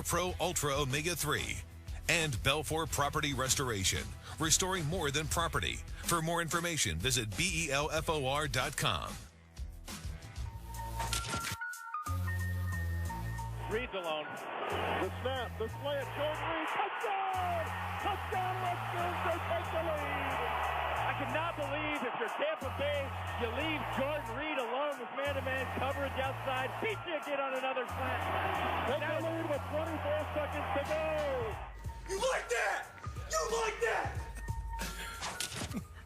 Pro Ultra Omega-3. And Belfour Property Restoration, restoring more than property. For more information, visit BELFOR.com. Reed's alone. The snap, the slant, Jordan Reed, touchdown! Touchdown Redskins, they take the lead! I cannot believe if you're Tampa Bay, you leave Jordan Reed alone with man-to-man coverage outside. Beat you again on another slant. Take the lead with 24 seconds to go. You like that? You like that?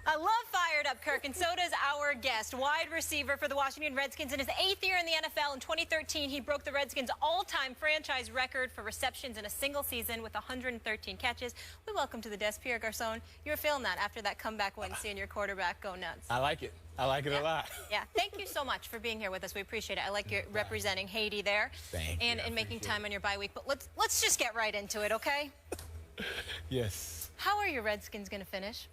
I love Fired Up, Kirk, and so does our guest, wide receiver for the Washington Redskins. In his 8th year in the NFL, in 2013, he broke the Redskins' all-time franchise record for receptions in a single season with 113 catches. We welcome to the desk Pierre Garcon. You were feeling that after that comeback win, seeing your quarterback go nuts. I like it. I like it a lot. Yeah, thank you so much for being here with us. We appreciate it. I like you representing Haiti there. Thank you. And making time on your bye week. But let's just get right into it, okay? Yes. How are your Redskins going to finish?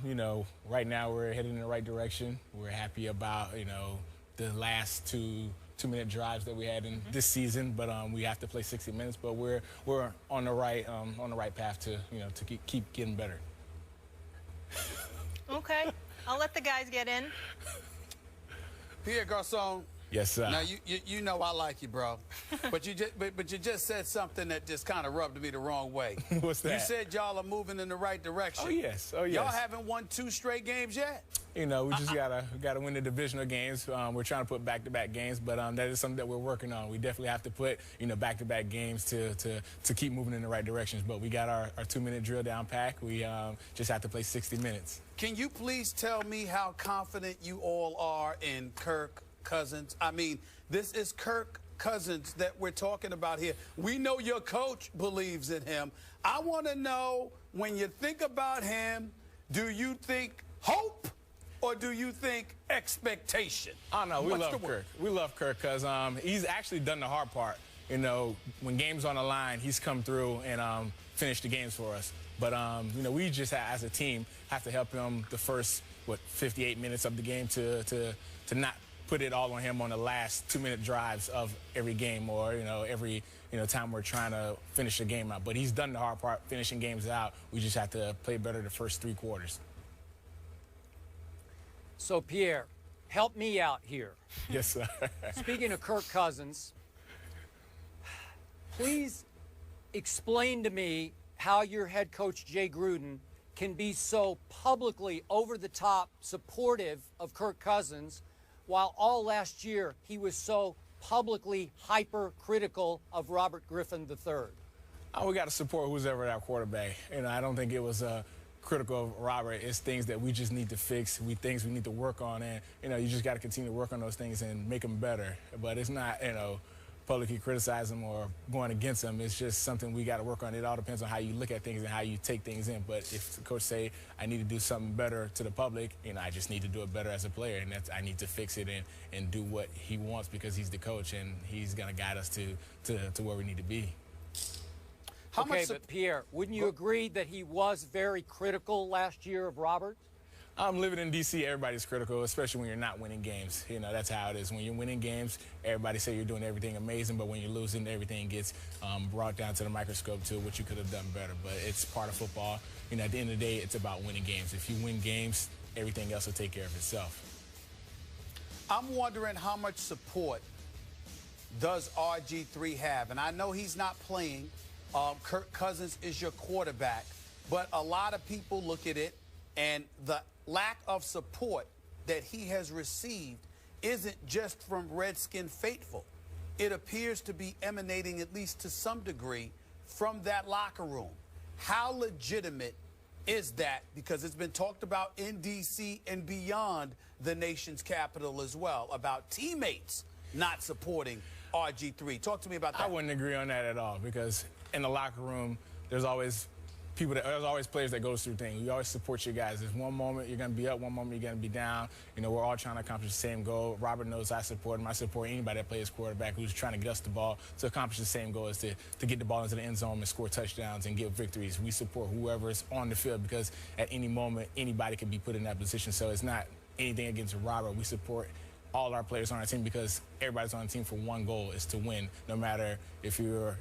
You know, right now we're heading in the right direction. We're happy about, you know, the last two-minute drives that we had in this season, but we have to play 60 minutes. But we're on the right path to, you know, to keep getting better. Okay, I'll let the guys get in. Pierre Garcon. Yes, sir. Now you know I like you, bro, but you just said something that just kind of rubbed me the wrong way. What's that? You said y'all are moving in the right direction. Oh yes, oh yes. Y'all haven't won 2 straight games yet. You know, we just gotta win the divisional games. We're trying to put back-to-back games, but that is something that we're working on. We definitely have to put, you know, back-to-back games to keep moving in the right directions. But we got our 2-minute drill down pack. We just have to play 60 minutes. Can you please tell me how confident you all are in Kirk Cousins? I mean, this is Kirk Cousins that we're talking about here. We know your coach believes in him. I want to know, when you think about him, do you think hope or do you think expectation? Oh, no, we love Kirk. We love Kirk because he's actually done the hard part. You know, when games on the line, he's come through and finished the games for us. But, you know, we just, as a team, have to help him the first, 58 minutes of the game to not put it all on him on the last 2-minute drives of every game, or, you know, every, you know, time we're trying to finish a game out. But he's done the hard part, finishing games out. We just have to play better the first 3 quarters. So, Pierre, help me out here. Yes, sir. Speaking of Kirk Cousins, please explain to me how your head coach, Jay Gruden, can be so publicly over-the-top supportive of Kirk Cousins, while all last year he was so publicly hypercritical of Robert Griffin III. Oh, we got to support who's ever our quarterback. You know, I don't think it was critical of Robert. It's things that we just need to fix. Things we need to work on, and you know, you just got to continue to work on those things and make them better. But it's not, you know, publicly criticize them or going against them. It's just something we got to work on. It all depends on how you look at things and how you take things in. But if the coach say I need to do something better to the public, you know, I just need to do it better as a player, and I need to fix it and do what he wants, because he's the coach and he's going to guide us to where we need to be. Okay, but Pierre, wouldn't you agree that he was very critical last year of Robert? Living in D.C., everybody's critical, especially when you're not winning games. You know, that's how it is. When you're winning games, everybody say you're doing everything amazing, but when you're losing, everything gets brought down to the microscope to what you could have done better. But it's part of football. You know, at the end of the day, it's about winning games. If you win games, everything else will take care of itself. I'm wondering how much support does RG3 have? And I know he's not playing. Kirk Cousins is your quarterback. But a lot of people look at it, and the lack of support that he has received isn't just from Redskin faithful. It appears to be emanating, at least to some degree, from that locker room. How legitimate is that? Because it's been talked about in D.C. and beyond the nation's capital as well, about teammates not supporting RG3. Talk to me about that. I wouldn't agree on that at all, because in the locker room, there's always players that goes through things. You always support your guys. There's one moment you're going to be up, one moment you're going to be down. You know, we're all trying to accomplish the same goal. Robert knows I support him. I support anybody that plays quarterback who's trying to get us the ball to accomplish the same goal, is to get the ball into the end zone and score touchdowns and get victories. We support whoever's on the field, because at any moment, anybody can be put in that position. So it's not anything against Robert. We support all our players on our team, because everybody's on the team for one goal, is to win. No matter if you're,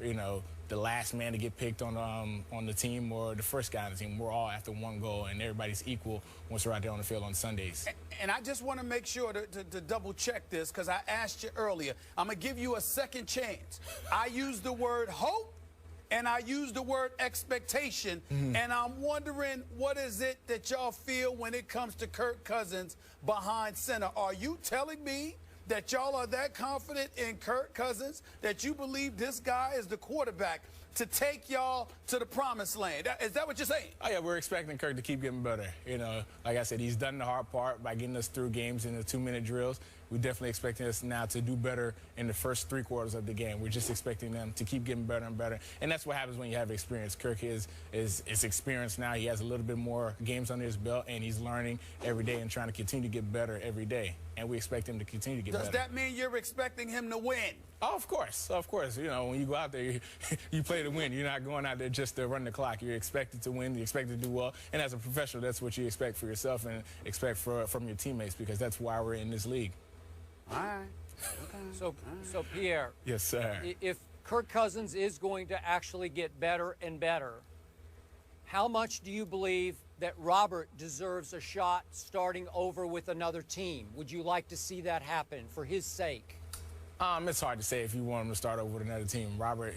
the last man to get picked on the team or the first guy on the team, we're all after one goal, and everybody's equal once we're out there on the field on Sundays. And I just want to make sure to double check this, because I asked you earlier. I'm going to give you a second chance. I used the word hope, and I used the word expectation, and I'm wondering, what is it that y'all feel when it comes to Kirk Cousins behind center? Are you telling me that y'all are that confident in Kirk Cousins that you believe this guy is the quarterback to take y'all to the promised land? Is that what you're saying? Oh, yeah, we're expecting Kirk to keep getting better. Like I said, he's done the hard part by getting us through games in the 2-minute drills. We're definitely expecting us now to do better in the first 3 quarters of the game. We're just expecting them to keep getting better and better. And that's what happens when you have experience. Kirk is experienced now. He has a little bit more games under his belt, and he's learning every day and trying to continue to get better every day. And we expect him to continue to get better. Does that mean you're expecting him to win? Oh, of course. Of course. When you go out there, you play to win. You're not going out there just to run the clock. You're expected to win. You're expected to do well. And as a professional, that's what you expect for yourself and expect from your teammates, because that's why we're in this league. All right. Okay. So Pierre. Yes, sir. If Kirk Cousins is going to actually get better and better, how much do you believe that Robert deserves a shot starting over with another team? Would you like to see that happen for his sake? It's hard to say if you want him to start over with another team. Robert,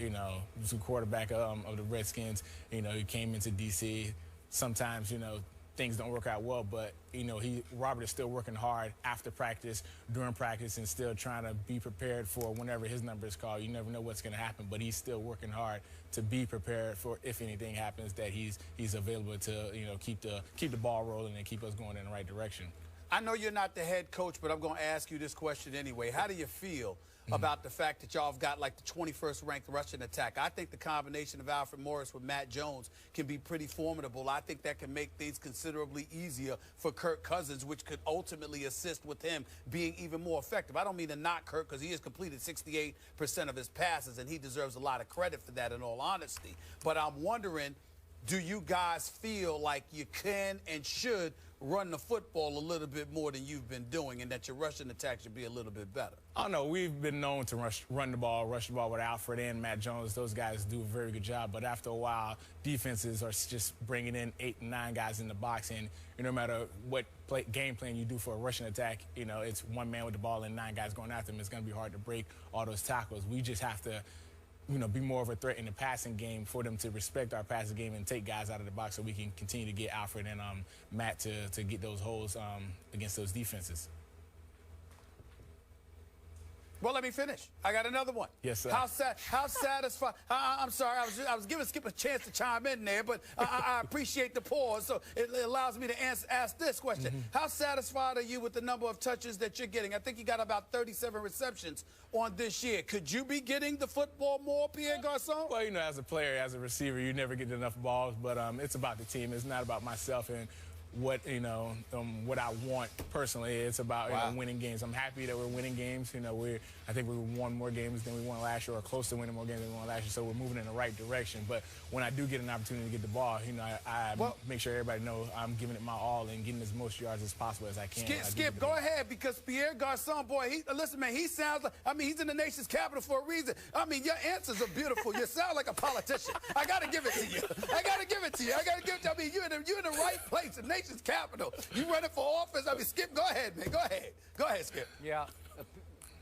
was the quarterback of the Redskins. He came into D.C. Sometimes, things don't work out well, but Robert is still working hard after practice, during practice, and still trying to be prepared for whenever his number is called. You never know what's going to happen, but he's still working hard to be prepared for if anything happens, that he's available to keep the ball rolling and keep us going in the right direction. I know you're not the head coach, but I'm going to ask you this question anyway. How do you feel about the fact that y'all have got like the 21st ranked rushing attack? I think the combination of Alfred Morris with Matt Jones can be pretty formidable. I think that can make things considerably easier for Kirk Cousins, which could ultimately assist with him being even more effective. I don't mean to knock Kirk, because he has completed 68% of his passes, and he deserves a lot of credit for that, in all honesty. But I'm wondering, do you guys feel like you can and should run the football a little bit more than you've been doing, and that your rushing attack should be a little bit better? Oh, no, we've been known to rush the ball with Alfred and Matt Jones. Those guys do a very good job. But after a while, defenses are just bringing in 8 and 9 guys in the box. And no matter what game plan you do for a rushing attack, it's one man with the ball and 9 guys going after him. It's going to be hard to break all those tackles. We just have to be more of a threat in the passing game for them to respect our passing game and take guys out of the box, so we can continue to get Alfred and Matt to get those holes against those defenses. Well, let me finish. I got another one. Yes, sir. How satisfied? I'm sorry, I was giving Skip a chance to chime in there, but I appreciate the pause, so it allows me to ask this question. How satisfied are you with the number of touches that you're getting? I think you got about 37 receptions on this year. Could you be getting the football more, Pierre Garcon? Well, as a player, as a receiver, you never get enough balls, but it's about the team. It's not about myself and what I want personally. It's about winning games. I'm happy that we're winning games. I think we won more games than we won last year, or close to winning more games than we won last year. So we're moving in the right direction. But when I do get an opportunity to get the ball, I make sure everybody knows I'm giving it my all and getting as most yards as possible as I can. Skip, go ahead, because Pierre Garcon, boy, listen, man, he sounds like, he's in the nation's capital for a reason. Your answers are beautiful. You sound like a politician. I got to give it to you. You're in the right place, the nation's capital. You running for office? Skip, go ahead, man. Go ahead, Skip. Yeah.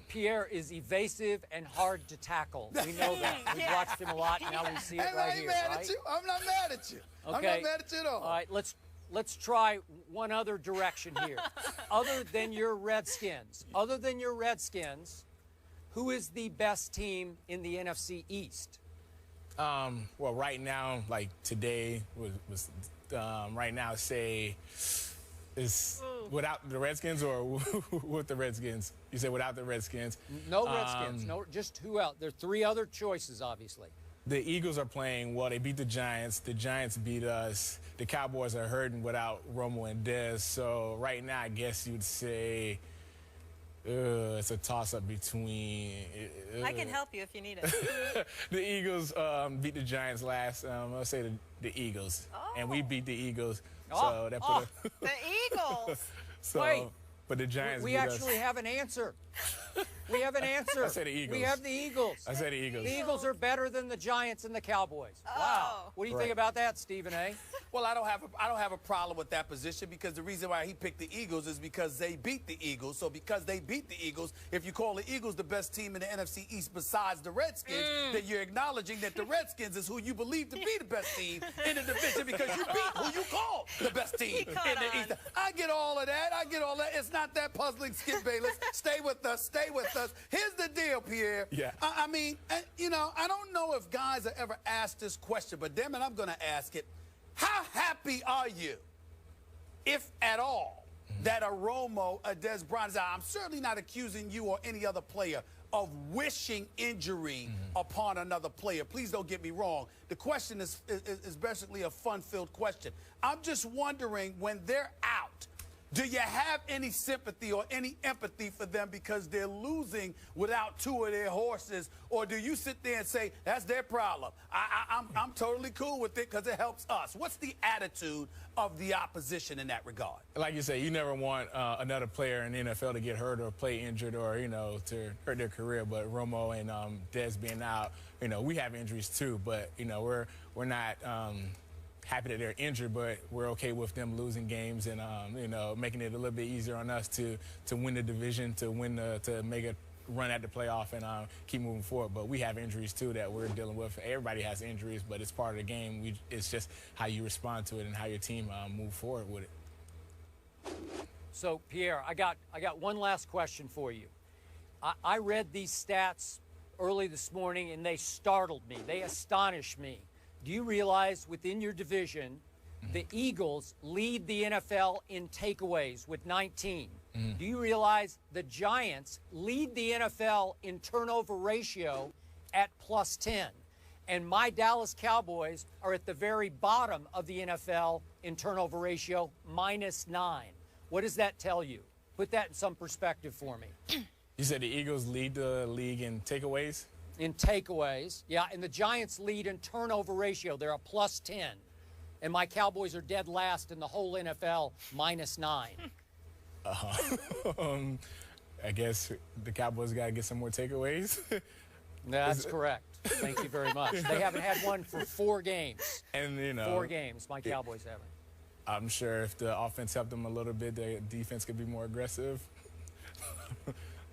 Pierre is evasive and hard to tackle. We know that. We've watched him a lot. Now we see it right here. I'm not mad at you. Okay. I'm not mad at you at all. All right, let's try one other direction here. Other than your Redskins, who is the best team in the NFC East? Well, right now, like today was right now, say, is without the Redskins or with the Redskins? You said without the Redskins. No Redskins. No, just who else? There are 3 other choices, obviously. The Eagles are playing well. They beat the Giants. The Giants beat us. The Cowboys are hurting without Romo and Dez. So right now, I guess you'd say it's a toss-up between... I can help you if you need it. The Eagles beat the Giants last. I'll say the Eagles. Oh. And we beat the Eagles. So that put the Eagles! so, Wait. But the Giants We beat actually us. have an answer. We have an answer. I said the Eagles. We have the Eagles. I said the Eagles. The Eagles are better than the Giants and the Cowboys. Oh. Wow. What do you think about that, Stephen A? Well, I don't have a problem with that position, because the reason why he picked the Eagles is because they beat the Eagles. So because they beat the Eagles, if you call the Eagles the best team in the NFC East besides the Redskins, then you're acknowledging that the Redskins is who you believe to be the best team in the division, because you beat who you call the best team in the East. I get all of that. I get all that. It's not that puzzling, Skip Bayless. Stay with us. Stay with us. Here's the deal, Pierre. Yeah. I mean, you know, I don't know if guys are ever asked this question, but damn it, I'm going to ask it. How happy are you, if at all, that a Romo, a Des Bryant is out? I'm certainly not accusing you or any other player of wishing injury upon another player. Please don't get me wrong. The question is basically a fun-filled question. I'm just wondering, when they're out, do you have any sympathy or any empathy for them because they're losing without two of their horses? Or do you sit there and say, that's their problem? I'm totally cool with it because it helps us. What's the attitude of the opposition in that regard? Like you say, you never want another player in the NFL to get hurt or play injured or, you know, to hurt their career. But Romo and Dez being out, you know, we have injuries too. But, you know, we're not happy that they're injured, but we're okay with them losing games and, you know, making it a little bit easier on us to win the division, to make a run at the playoff and keep moving forward. But we have injuries too that we're dealing with. Everybody has injuries, but it's part of the game. It's just how you respond to it and how your team move forward with it. So, Pierre, I got one last question for you. I read these stats early this morning, and they startled me. They astonished me. Do you realize within your division, the Eagles lead the NFL in takeaways with 19? Do you realize the Giants lead the NFL in turnover ratio at +10? And my Dallas Cowboys are at the very bottom of the NFL in turnover ratio, -9. What does that tell you? Put that in some perspective for me. You said the Eagles lead the league in takeaways? In takeaways, yeah, and the Giants lead in turnover ratio. They're a +10. And my Cowboys are dead last in the whole NFL, -9. I guess the Cowboys got to get some more takeaways. That's correct. Thank you very much. They haven't had one for 4 games. And, you know, 4 games, my Cowboys haven't. I'm sure if the offense helped them a little bit, the defense could be more aggressive.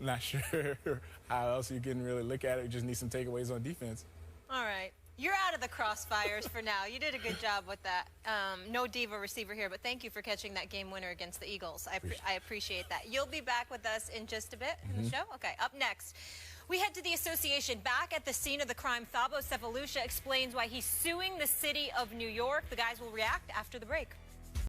Not sure how else you can really look at it. You just need some takeaways on defense. All right. You're out of the crossfires for now. You did a good job with that. No diva receiver here, but thank you for catching that game winner against the Eagles. I appreciate that. You'll be back with us in just a bit in the show? Okay, up next, we head to the association. Back at the scene of the crime, Thabo Sefalusha explains why he's suing the city of New York. The guys will react after the break.